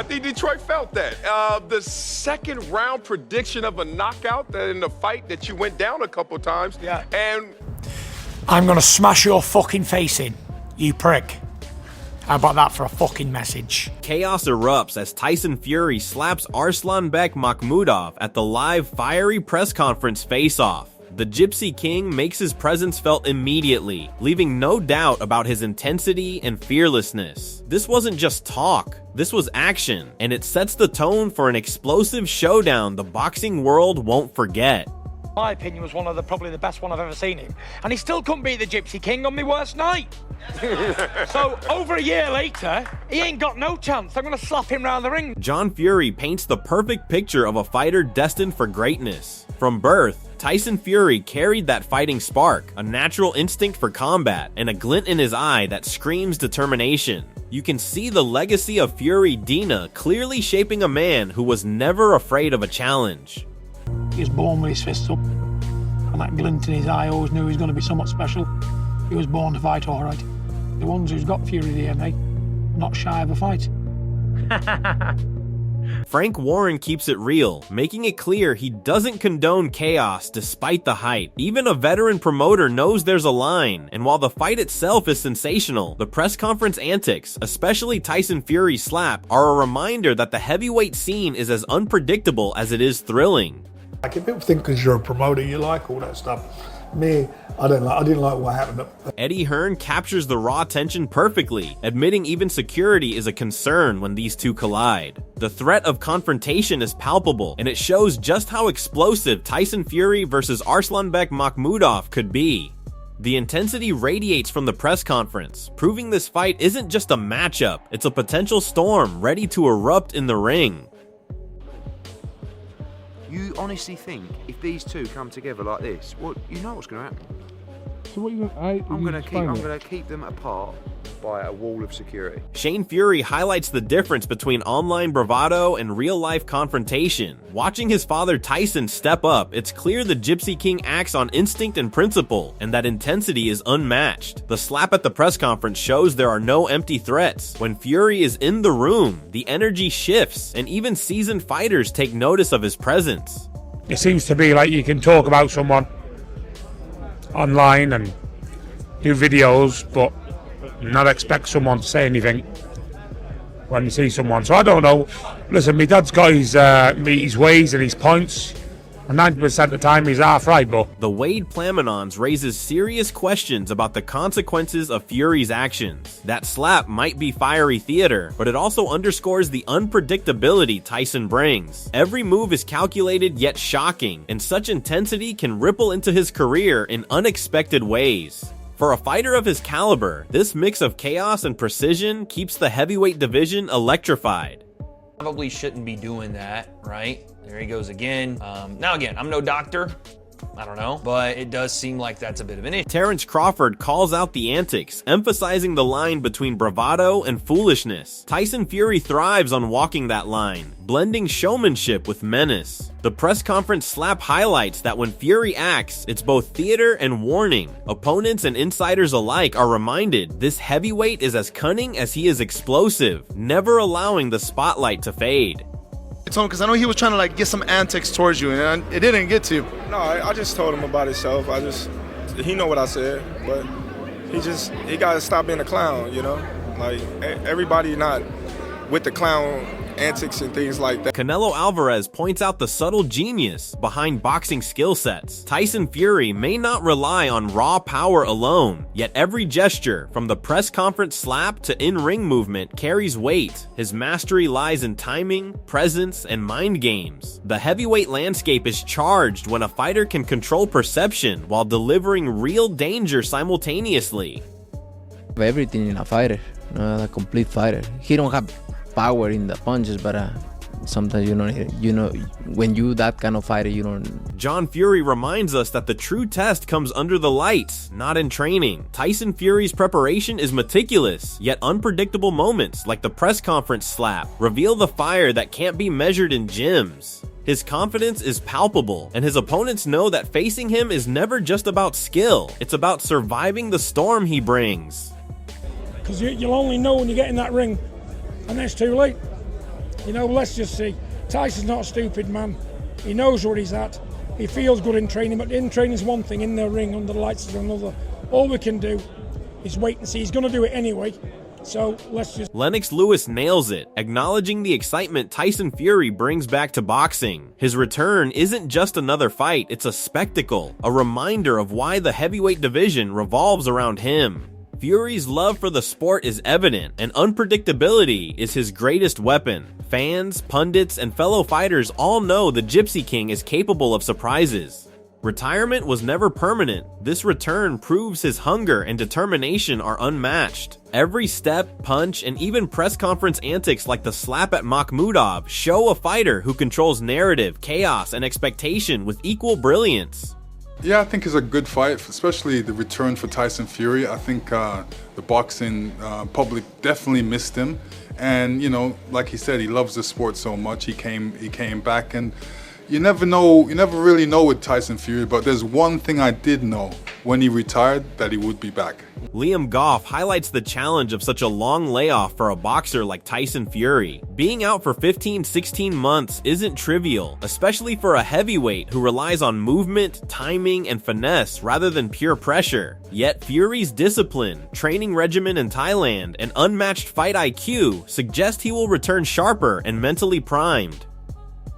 think Detroit felt that. The second round prediction of a knockout that in the fight that you went down a couple times. Yeah. And I'm gonna smash your fucking face in, you prick. How about that for a fucking message? Chaos erupts as Tyson Fury slaps Arslanbek Makhmudov at the live fiery press conference face-off. The Gypsy King makes his presence felt immediately, leaving no doubt about his intensity and fearlessness. This wasn't just talk, this was action, and it sets the tone for an explosive showdown the boxing world won't forget. My opinion was probably the best one I've ever seen him, and he still couldn't beat the Gypsy King on my worst night. So over a year later, he ain't got no chance. I'm gonna slap him round the ring. John Fury paints the perfect picture of a fighter destined for greatness. From birth, Tyson Fury carried that fighting spark, a natural instinct for combat, and a glint in his eye that screams determination. You can see the legacy of Fury Dina clearly shaping a man who was never afraid of a challenge. He was born with his fists up, and that glint in his eye always knew he was going to be somewhat special. He was born to fight, all right. The ones who's got Fury DNA are not shy of a fight. Frank Warren keeps it real, making it clear he doesn't condone chaos despite the hype. Even a veteran promoter knows there's a line, and while the fight itself is sensational, the press conference antics, especially Tyson Fury's slap, are a reminder that the heavyweight scene is as unpredictable as it is thrilling. Like, if people think because you're a promoter you like all that stuff, me, I didn't like what happened. Eddie Hearn captures the raw tension perfectly, admitting even security is a concern when these two collide. The threat of confrontation is palpable, and it shows just how explosive Tyson Fury versus Arslanbek Makhmudov could be. The intensity radiates from the press conference, proving this fight isn't just a matchup, it's a potential storm ready to erupt in the ring. You honestly think if these two come together like this, well, you know what's going to happen? So what I'm going to keep them apart by a wall of security. Shane Fury highlights the difference between online bravado and real-life confrontation. Watching his father Tyson step up, it's clear the Gypsy King acts on instinct and principle, and that intensity is unmatched. The slap at the press conference shows there are no empty threats. When Fury is in the room, the energy shifts, and even seasoned fighters take notice of his presence. It seems to be like you can talk about someone online and do videos, but not expect someone to say anything when you see someone. So I don't know. Listen, my dad's got his ways and his points, and 90% of the time he's half right, but the Wade Plamenons raises serious questions about the consequences of Fury's actions. That slap might be fiery theater, but it also underscores the unpredictability Tyson brings. Every move is calculated yet shocking, and such intensity can ripple into his career in unexpected ways. For a fighter of his caliber, this mix of chaos and precision keeps the heavyweight division electrified. Probably shouldn't be doing that, right? There he goes again. Now again, I'm no doctor. I don't know, but it does seem like that's a bit of an issue. Terrence Crawford calls out the antics, emphasizing the line between bravado and foolishness. Tyson Fury thrives on walking that line, blending showmanship with menace. The press conference slap highlights that when Fury acts, it's both theater and warning. Opponents and insiders alike are reminded this heavyweight is as cunning as he is explosive, never allowing the spotlight to fade. Because I know he was trying to like get some antics towards you, and it didn't get to. No, I just told him about himself. He know what I said, but he got to stop being a clown, you know? Like, everybody not with the clown antics and things like that. Canelo Alvarez points out the subtle genius behind boxing skill sets. Tyson Fury may not rely on raw power alone, yet every gesture, from the press conference slap to in-ring movement, carries weight. His mastery lies in timing, presence, and mind games. The heavyweight landscape is charged when a fighter can control perception while delivering real danger simultaneously. Everything in a fighter, a complete fighter. He don't have power in the punches, but sometimes you know when you that kind of fighter, you don't. John Fury reminds us that the true test comes under the lights, not in training. Tyson Fury's preparation is meticulous, yet unpredictable moments like the press conference slap reveal the fire that can't be measured in gyms. His confidence is palpable, and his opponents know that facing him is never just about skill, it's about surviving the storm he brings. Because you'll only know when you get in that ring, and it's too late. You know, let's just see. Tyson's not a stupid man. He knows where he's at. He feels good in training, but in training is one thing, in the ring, under the lights is another. All we can do is wait and see. He's going to do it anyway. So let's just... Lennox Lewis nails it, acknowledging the excitement Tyson Fury brings back to boxing. His return isn't just another fight, it's a spectacle, a reminder of why the heavyweight division revolves around him. Fury's love for the sport is evident, and unpredictability is his greatest weapon. Fans, pundits, and fellow fighters all know the Gypsy King is capable of surprises. Retirement was never permanent. This return proves his hunger and determination are unmatched. Every step, punch, and even press conference antics like the slap at Makhmudov show a fighter who controls narrative, chaos, and expectation with equal brilliance. Yeah, I think it's a good fight, especially the return for Tyson Fury. I think the boxing public definitely missed him. And, you know, like he said, he loves the sport so much. He came back, and you never really know with Tyson Fury, but there's one thing I did know when he retired, that he would be back. Liam Goff highlights the challenge of such a long layoff for a boxer like Tyson Fury. Being out for 15-16 months isn't trivial, especially for a heavyweight who relies on movement, timing, and finesse rather than pure pressure. Yet Fury's discipline, training regimen in Thailand, and unmatched fight IQ suggest he will return sharper and mentally primed.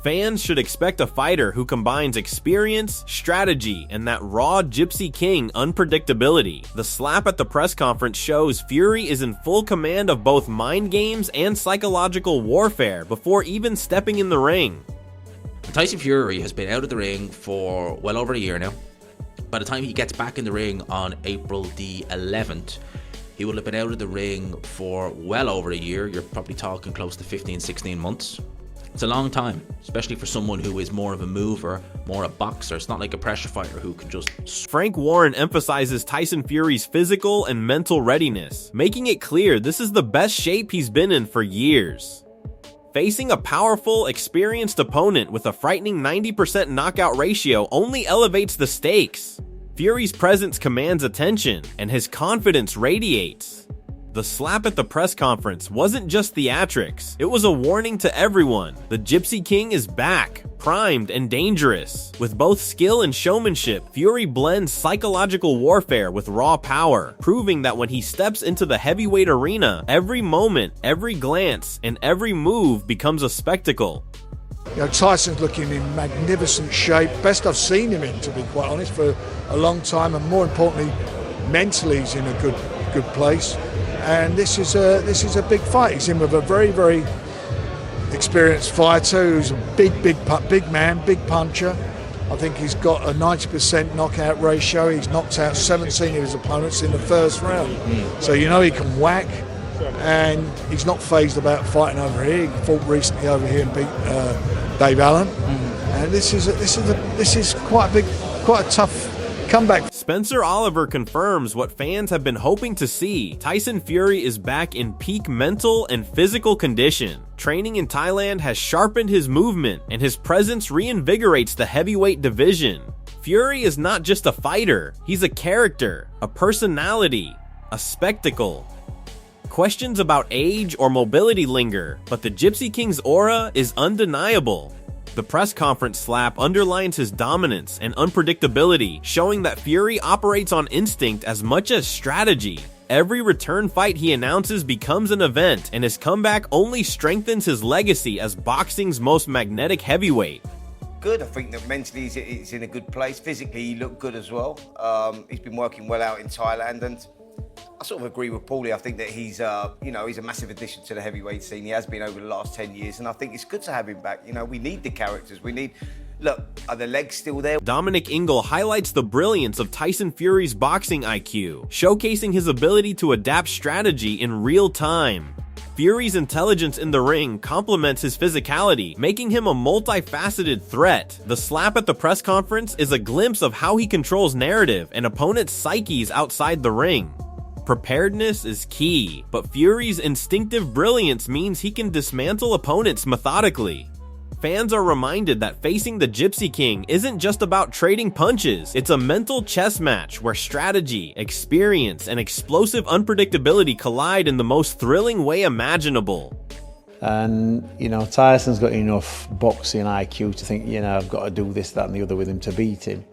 Fans should expect a fighter who combines experience, strategy, and that raw Gypsy King unpredictability. The slap at the press conference shows Fury is in full command of both mind games and psychological warfare before even stepping in the ring. Tyson Fury has been out of the ring for well over a year now. By the time he gets back in the ring on April the 11th, he will have been out of the ring for well over a year. You're probably talking close to 15-16 months. It's a long time, especially for someone who is more of a mover, more a boxer. It's not like a pressure fighter who can just... Frank Warren emphasizes Tyson Fury's physical and mental readiness, making it clear this is the best shape he's been in for years. Facing a powerful, experienced opponent with a frightening 90% knockout ratio only elevates the stakes. Fury's presence commands attention, and his confidence radiates. The slap at the press conference wasn't just theatrics, it was a warning to everyone. The Gypsy King is back, primed and dangerous. With both skill and showmanship, Fury blends psychological warfare with raw power, proving that when he steps into the heavyweight arena, every moment, every glance, and every move becomes a spectacle. You know, Tyson's looking in magnificent shape, best I've seen him in, to be quite honest, for a long time, and more importantly, mentally he's in a good place. And this is a big fight. He's in with a very, very experienced fighter who's a big man, big puncher. I think he's got a 90% knockout ratio. He's knocked out 17 of his opponents in the first round. So you know he can whack, and he's not phased about fighting over here. He fought recently over here and beat Dave Allen. And this is quite a tough comeback. Spencer Oliver confirms what fans have been hoping to see. Tyson Fury is back in peak mental and physical condition. Training in Thailand has sharpened his movement, and his presence reinvigorates the heavyweight division. Fury is not just a fighter, he's a character, a personality, a spectacle. Questions about age or mobility linger, but the Gypsy King's aura is undeniable. The press conference slap underlines his dominance and unpredictability, showing that Fury operates on instinct as much as strategy. Every return fight he announces becomes an event, and his comeback only strengthens his legacy as boxing's most magnetic heavyweight. Good, I think that mentally he's in a good place. Physically, he looked good as well. He's been working well out in Thailand, and I sort of agree with Paulie. I think that he's a massive addition to the heavyweight scene. He has been over the last 10 years, and I think it's good to have him back. You know, we need the characters. Look, are the legs still there? Dominic Ingle highlights the brilliance of Tyson Fury's boxing IQ, showcasing his ability to adapt strategy in real time. Fury's intelligence in the ring complements his physicality, making him a multifaceted threat. The slap at the press conference is a glimpse of how he controls narrative and opponents' psyches outside the ring. Preparedness is key, but Fury's instinctive brilliance means he can dismantle opponents methodically. Fans are reminded that facing the Gypsy King isn't just about trading punches, it's a mental chess match where strategy, experience, and explosive unpredictability collide in the most thrilling way imaginable. And, you know, Tyson's got enough boxing IQ to think, you know, I've got to do this, that and the other with him to beat him.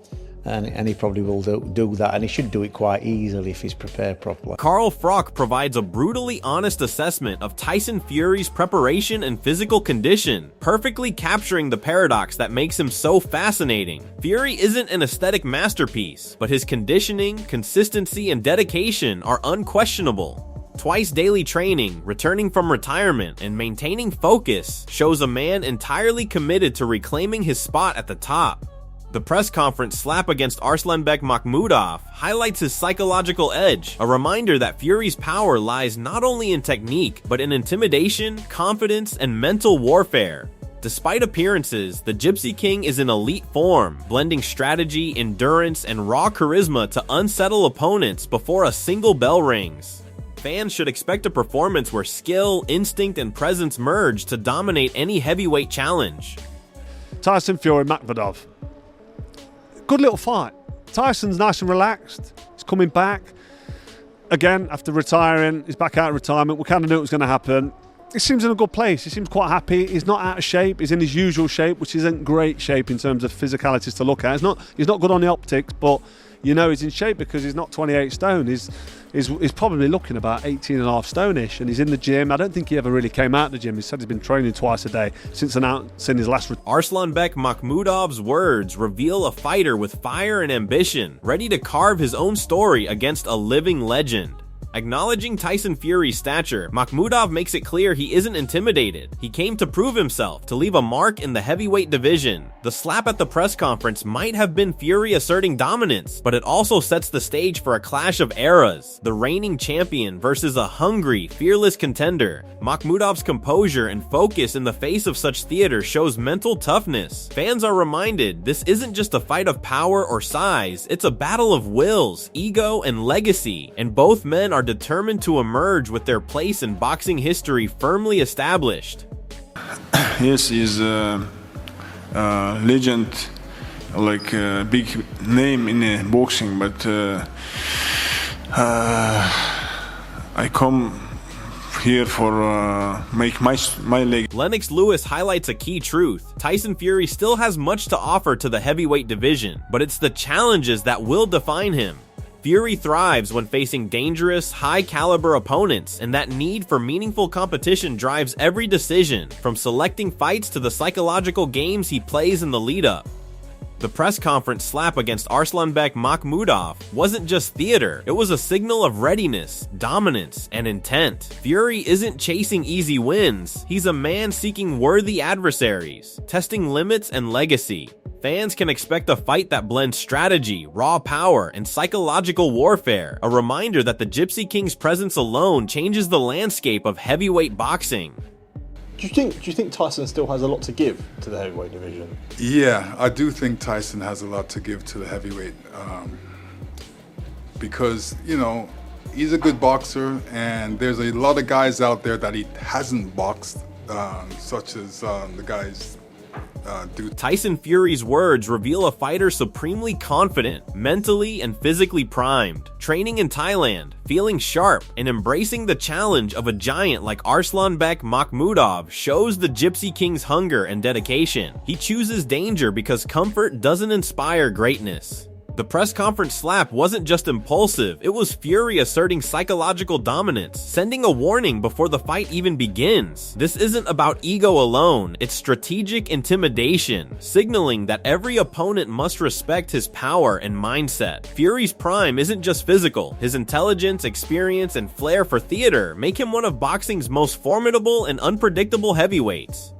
And he probably will do that, and he should do it quite easily if he's prepared properly. Carl Froch provides a brutally honest assessment of Tyson Fury's preparation and physical condition, perfectly capturing the paradox that makes him so fascinating. Fury isn't an aesthetic masterpiece, but his conditioning, consistency, and dedication are unquestionable. Twice daily training, returning from retirement, and maintaining focus shows a man entirely committed to reclaiming his spot at the top. The press conference slap against Arslanbek Makhmudov highlights his psychological edge, a reminder that Fury's power lies not only in technique, but in intimidation, confidence, and mental warfare. Despite appearances, the Gypsy King is in elite form, blending strategy, endurance, and raw charisma to unsettle opponents before a single bell rings. Fans should expect a performance where skill, instinct, and presence merge to dominate any heavyweight challenge. Tyson Fury, Makhmudov. Good little fight. Tyson's nice and relaxed. He's coming back. Again, after retiring, he's back out of retirement. We kind of knew it was going to happen. He seems in a good place. He seems quite happy. He's not out of shape. He's in his usual shape, which isn't great shape in terms of physicalities to look at. He's not good on the optics, but you know he's in shape because he's not 28 stone. He's probably looking about 18 and a half stone-ish, and he's in the gym. I don't think he ever really came out of the gym. He said he's been training twice a day since announcing his last... Arslanbek Makhmudov's words reveal a fighter with fire and ambition, ready to carve his own story against a living legend. Acknowledging Tyson Fury's stature, Makhmudov makes it clear he isn't intimidated. He came to prove himself, to leave a mark in the heavyweight division. The slap at the press conference might have been Fury asserting dominance, but it also sets the stage for a clash of eras. The reigning champion versus a hungry, fearless contender. Makhmudov's composure and focus in the face of such theater shows mental toughness. Fans are reminded this isn't just a fight of power or size, it's a battle of wills, ego, and legacy, and both men are determined to emerge with their place in boxing history firmly established. Yes, he's a legend, like a big name in boxing, but I come here for make my leg. Lennox Lewis highlights a key truth. Tyson Fury still has much to offer to the heavyweight division, but it's the challenges that will define him. Fury thrives when facing dangerous, high-caliber opponents, and that need for meaningful competition drives every decision, from selecting fights to the psychological games he plays in the lead-up. The press conference slap against Arslanbek Makhmudov wasn't just theater, it was a signal of readiness, dominance, and intent. Fury isn't chasing easy wins, he's a man seeking worthy adversaries, testing limits and legacy. Fans can expect a fight that blends strategy, raw power, and psychological warfare, a reminder that the Gypsy King's presence alone changes the landscape of heavyweight boxing. Do you think Tyson still has a lot to give to the heavyweight division? Yeah, I do think Tyson has a lot to give to the heavyweight because, you know, he's a good boxer, and there's a lot of guys out there that he hasn't boxed, such as the guys Tyson Fury's words reveal a fighter supremely confident, mentally and physically primed, training in Thailand, feeling sharp, and embracing the challenge of a giant like Arslanbek Makhmudov shows the Gypsy King's hunger and dedication. He chooses danger because comfort doesn't inspire greatness. The press conference slap wasn't just impulsive, it was Fury asserting psychological dominance, sending a warning before the fight even begins. This isn't about ego alone, it's strategic intimidation, signaling that every opponent must respect his power and mindset. Fury's prime isn't just physical, his intelligence, experience, and flair for theater make him one of boxing's most formidable and unpredictable heavyweights.